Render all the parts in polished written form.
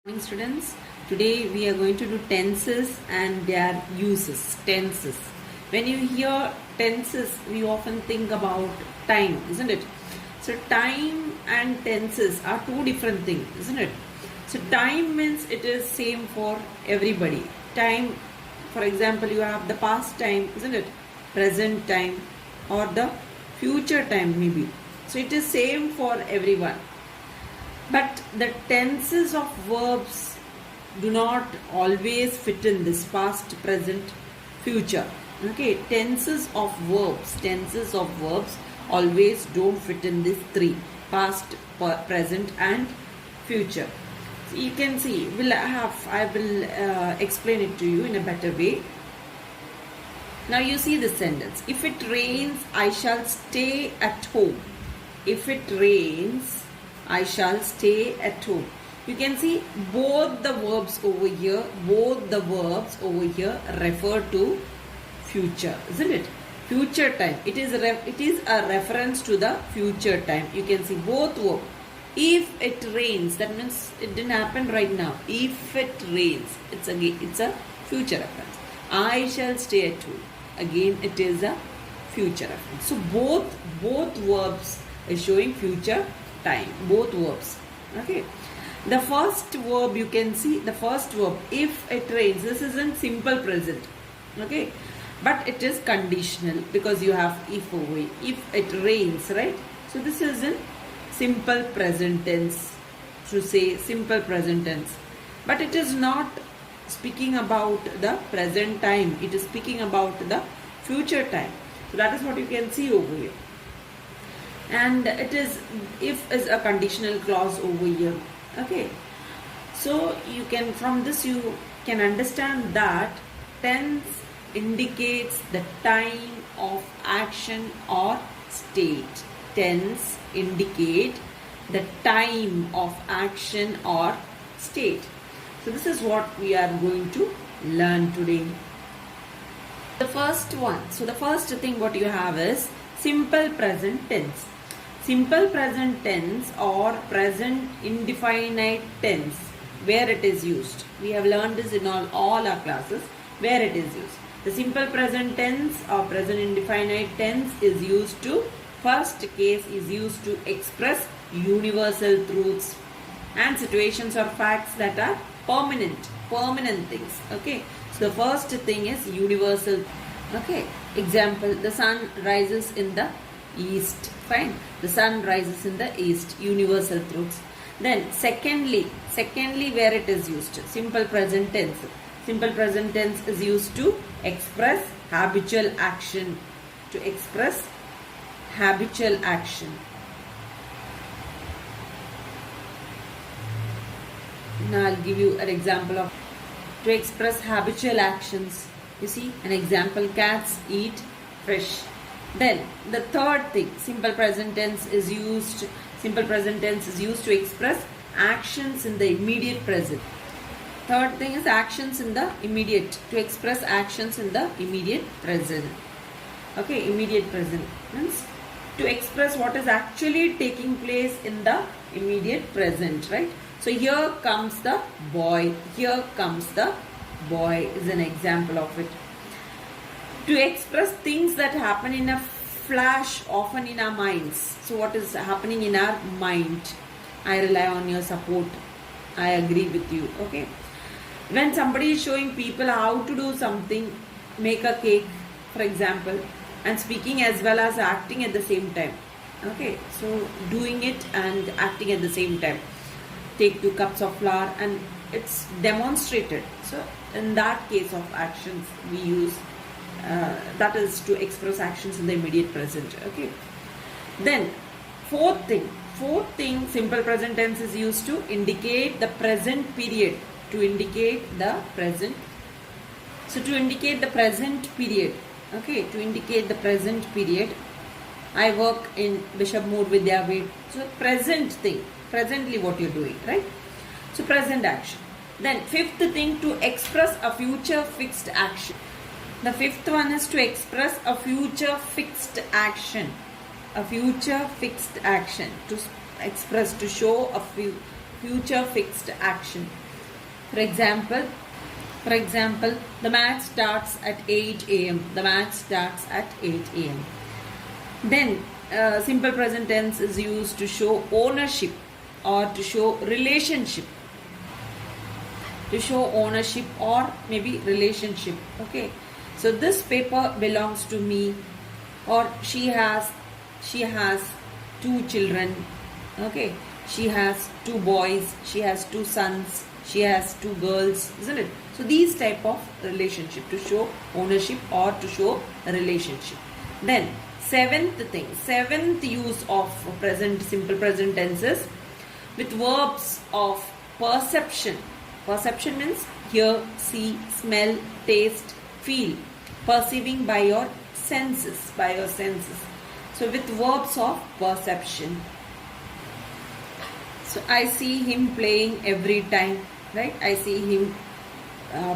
Morning students, today we are going to do tenses and their uses. Tenses. When you hear tenses, we often think about time, isn't it? So time and tenses are two different things, isn't it? So time means it is same for everybody. Time, for example, you have the past time, isn't it? Present time or the future time maybe. So it is same for everyone. But the tenses of verbs do not always fit in this past, present, future. Okay, tenses of verbs always don't fit in these three: past, present, and future. So you can see, I will explain it to you in a better way. Now you see the sentence. If it rains, I shall stay at home. If it rains, I shall stay at home. You can see both the verbs over here refer to future, isn't it? Future time. It is a reference to the future time. You can see both verbs. If it rains, that means it didn't happen right now. If it rains, it's a future reference. I shall stay at home. Again, it is a future reference. So both verbs are showing future time, both verbs. Okay, the first verb, you can see the first verb, if it rains, this is in simple present. Okay, but it is conditional because you have if over here. If it rains, right? So this is in simple present tense, to say simple present tense, but it is not speaking about the present time, it is speaking about the future time. So that is what you can see over here. And it is, if is a conditional clause over here. Okay, so you can, from this you can understand that tense indicates the time of action or state. Tense indicate the time of action or state. So this is what we are going to learn today. The first one, so the first thing what you have is simple present tense. Simple present tense or present indefinite tense, where it is used. We have learned this in all our classes, where it is used. The simple present tense or present indefinite tense is used to, first case is used to express universal truths and situations or facts that are permanent things. Okay, so the first thing is universal. Okay, example, the sun rises in the east. Fine, the sun rises in the east, universal truths. Then secondly where it is used, simple present tense. Simple present tense is used to express habitual action. To express habitual action. Now I'll give you an example of to express habitual actions. You see an example, cats eat fish. Then the third thing, simple present tense is used to express actions in the immediate present. Third thing is actions in the immediate, to express actions in the immediate present. Okay, immediate present means to express what is actually taking place in the immediate present, right? So here comes the boy. Here comes the boy is an example of it. To express things that happen in a flash, often in our minds. So what is happening in our mind? I rely on your support. I agree with you. Okay. When somebody is showing people how to do something, make a cake, for example, and speaking as well as acting at the same time. Okay. So doing it and acting at the same time. Take 2 cups of flour and it's demonstrated. So in that case of actions, we use that is to express actions in the immediate present. Okay. Then fourth thing, simple present tense is used to indicate the present period. To indicate the present. So to indicate the present period. Okay. To indicate the present period. I work in Bishop Moore Vidyapeeth. So present thing. Presently what you're doing, right? So present action. Then fifth thing, to express a future fixed action. The fifth one is to express a future fixed action. A future fixed action. To express, to show a future fixed action. For example, the match starts at 8 a.m. The match starts at 8 a.m. Then simple present tense is used to show ownership or to show relationship. To show ownership or maybe relationship. Okay. So this paper belongs to me, or she has two children. Okay. She has two boys, she has two sons, she has two girls, isn't it? So these type of relationship, to show ownership or to show a relationship. Then seventh use of simple present tenses with verbs of perception. Perception means hear, see, smell, taste, feel. Perceiving by your senses, So with verbs of perception. So I see him playing every time, right? I see him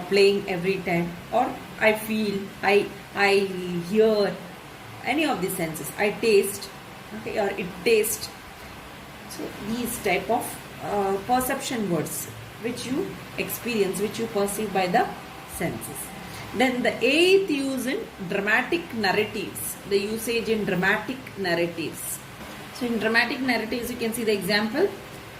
playing every time, or I feel, I hear, any of the senses. I taste, okay, or it tastes. So these type of perception words which you experience, which you perceive by the senses. Then the eighth use in dramatic narratives, the usage in dramatic narratives. So in dramatic narratives, you can see the example.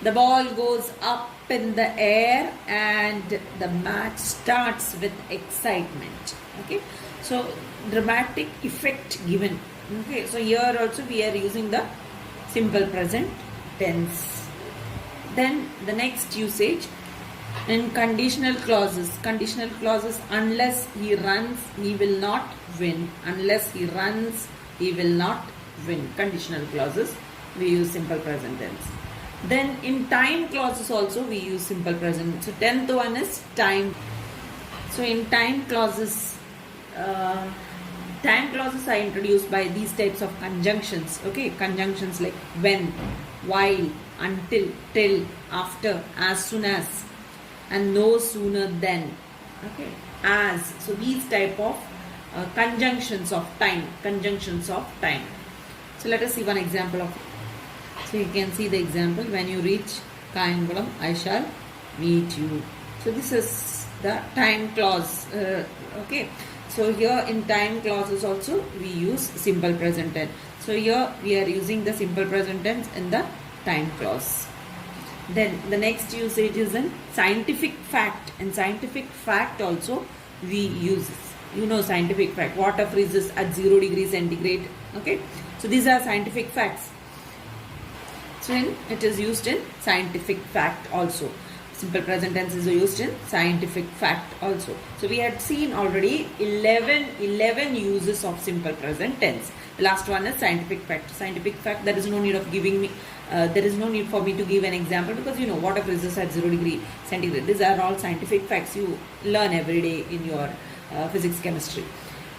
The ball goes up in the air and the match starts with excitement. Okay. So dramatic effect given. Okay. So here also we are using the simple present tense. Then the next usage in conditional clauses. Conditional clauses, unless he runs, he will not win. Unless he runs, he will not win. Conditional clauses, we use simple present tense. Then in time clauses also we use simple present. So 10th one is time. So in time clauses are introduced by these types of conjunctions. Okay, conjunctions like when, while, until, till, after, as soon as, and no sooner than. Okay, as. So these type of conjunctions of time. So let us see one example of it. So you can see the example, when you reach Kayangulam, I shall meet you. So this is the time clause. Okay. So here in time clauses also we use simple present tense. So here we are using the simple present tense in the time clause. Then the next usage is in scientific fact. In scientific fact also we use, scientific fact. Water freezes at 0 degrees centigrade. Okay. So these are scientific facts. So it is used in scientific fact also. Simple present tense is used in scientific fact also. So we had seen already 11 uses of simple present tense. The last one is scientific fact. Scientific fact, there is no need of giving me, there is no need for me to give an example, because water freezes at 0 degree centigrade. These are all scientific facts you learn every day in your physics, chemistry.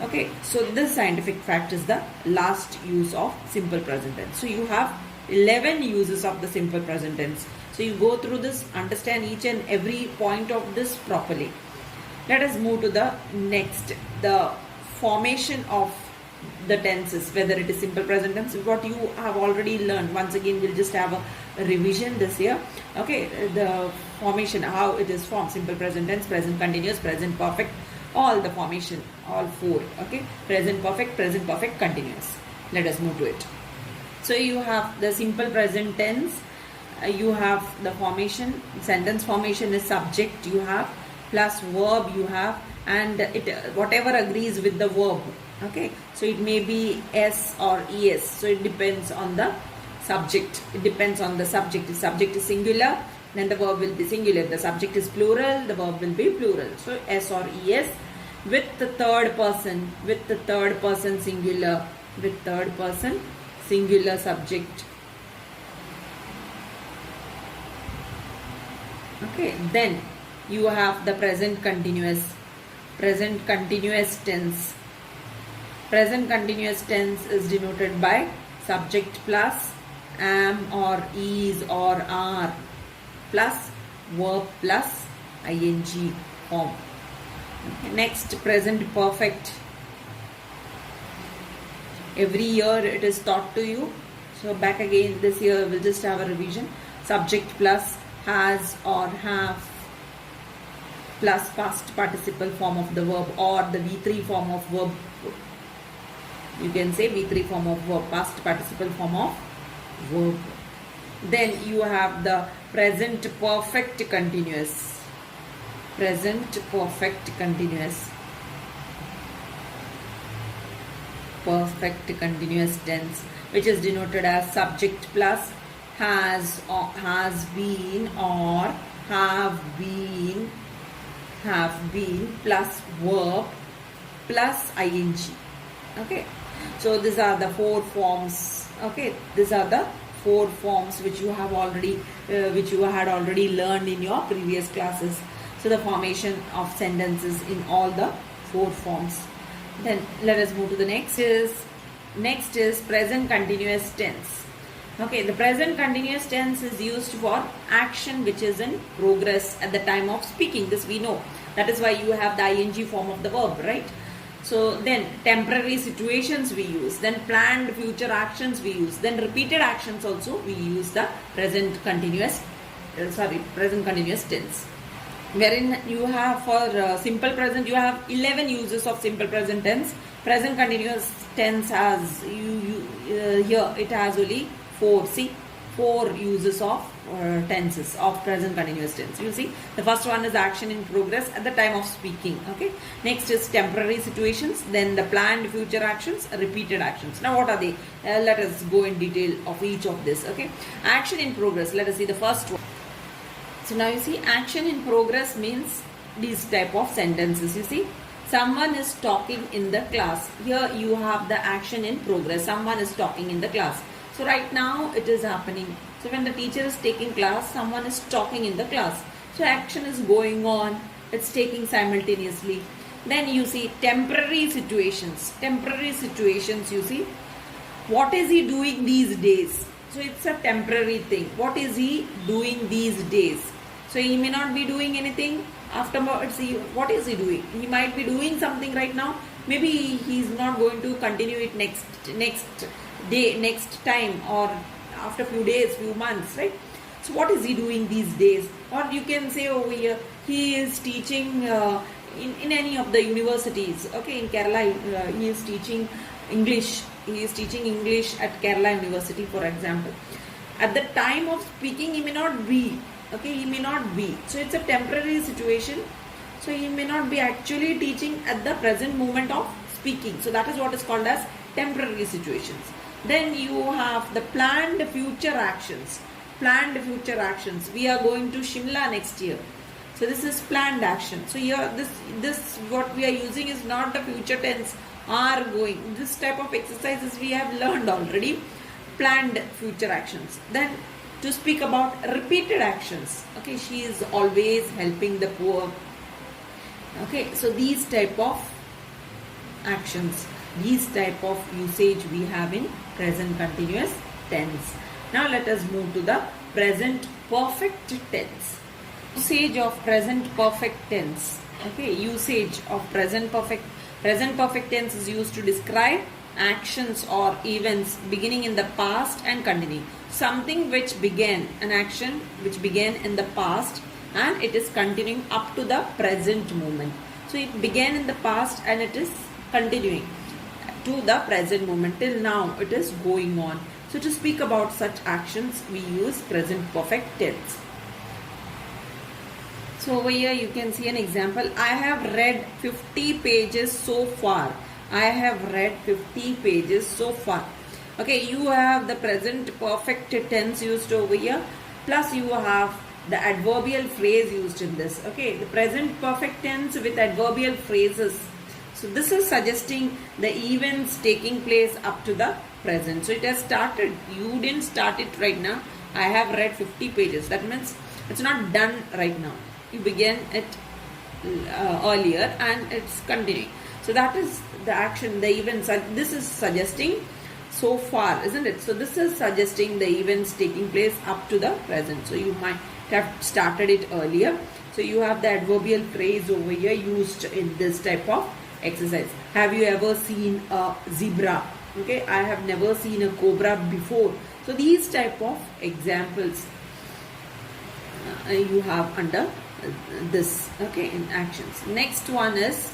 Okay, so this scientific fact is the last use of simple present tense. So you have 11 uses of the simple present tense. So you go through this, understand each and every point of this properly. Let us move to the next, the formation of the tenses, whether it is simple present tense, what you have already learned. Once again, we'll just have a revision this year. Okay, the formation, how it is formed: simple present tense, present continuous, present perfect, all the formation, all four. Okay, present perfect, continuous. Let us move to it. So you have the simple present tense, you have the formation, sentence formation is subject you have, plus verb you have, and it whatever agrees with the verb. Okay, so it may be S or ES, so it depends on the subject. It depends on the subject. If subject is singular, then the verb will be singular. If the subject is plural, the verb will be plural. So S or ES with the third person, singular, with third person singular subject. Okay, then you have the present continuous tense. Present continuous tense is denoted by subject plus am or is or are plus verb plus ing form. Okay, next, present perfect. Every year it is taught to you. So back again this year we'll just have a revision. Subject plus has or have plus past participle form of the verb, or the V3 form of verb. You can say V3 form of verb, past participle form of verb. Then you have the present perfect continuous. Present perfect continuous. Perfect continuous tense, which is denoted as subject plus has been, or have been plus verb plus ing. Okay, so these are the four forms. Okay, these are the four forms which you have already which you had already learned in your previous classes. So the formation of sentences in all the four forms. Then let us move to the next is present continuous tense. Okay, the present continuous tense is used for action which is in progress at the time of speaking. This we know. That is why you have the ing form of the verb, right? So then temporary situations we use, then planned future actions we use, then repeated actions also we use the present continuous tense. Wherein you have for simple present, you have 11 uses of simple present tense. Present continuous tense has here it has only 4. See, 4 uses of tenses of present continuous tense. You see, the first one is action in progress at the time of speaking. Okay, next is temporary situations, then the planned future actions, repeated actions. Now what are they? Let us go in detail of each of this. Okay, action in progress. Let us see the first one. So now you see, action in progress means these type of sentences. You see, someone is talking in the class. Here you have the action in progress. Someone is talking in the class. So right now it is happening. So when the teacher is taking class, someone is talking in the class. So action is going on. It's taking simultaneously. Then you see temporary situations. Temporary situations, you see, what is he doing these days? So it's a temporary thing. What is he doing these days? So he may not be doing anything. Afterwards, what is he doing? He might be doing something right now. Maybe he's not going to continue it next day, next time, or after few days, few months, right? So what is he doing these days? Or you can say over here, he is teaching in any of the universities. Okay, in Kerala, he is teaching English. He is teaching English at Kerala University, for example. At the time of speaking, he may not be. Okay, he may not be. So it's a temporary situation. So he may not be actually teaching at the present moment of speaking. So that is what is called as temporary situations. Then you have the planned future actions. Planned future actions. We are going to Shimla next year. So this is planned action. So here this what we are using is not the future tense, are going. This type of exercises we have learned already. Planned future actions. Then to speak about repeated actions. Okay, she is always helping the poor. Okay, so these type of actions, these type of usage we have in present continuous tense. Now let us move to the present perfect tense. Usage of present perfect tense. Okay, usage of present perfect tense is used to describe actions or events beginning in the past and continuing. Something which began, an action which began in the past and it is continuing up to the present moment. So it began in the past and it is continuing to the present moment. Till now it is going on. So to speak about such actions, we use present perfect tense. So over here you can see an example. I have read 50 pages so far. I have read 50 pages so far. Okay, you have the present perfect tense used over here. Plus you have the adverbial phrase used in this. Okay, the present perfect tense with adverbial phrases. So this is suggesting the events taking place up to the present. So it has started. You didn't start it right now. I have read 50 pages. That means it's not done right now. You began it earlier and it's continuing. So that is the action, the events. This is suggesting so far, isn't it? So this is suggesting the events taking place up to the present. So you might have started it earlier. So you have the adverbial phrase over here used in this type of exercise. Have you ever seen a zebra? Okay, I have never seen a cobra before. So these type of examples you have under this, okay, in actions. Next one is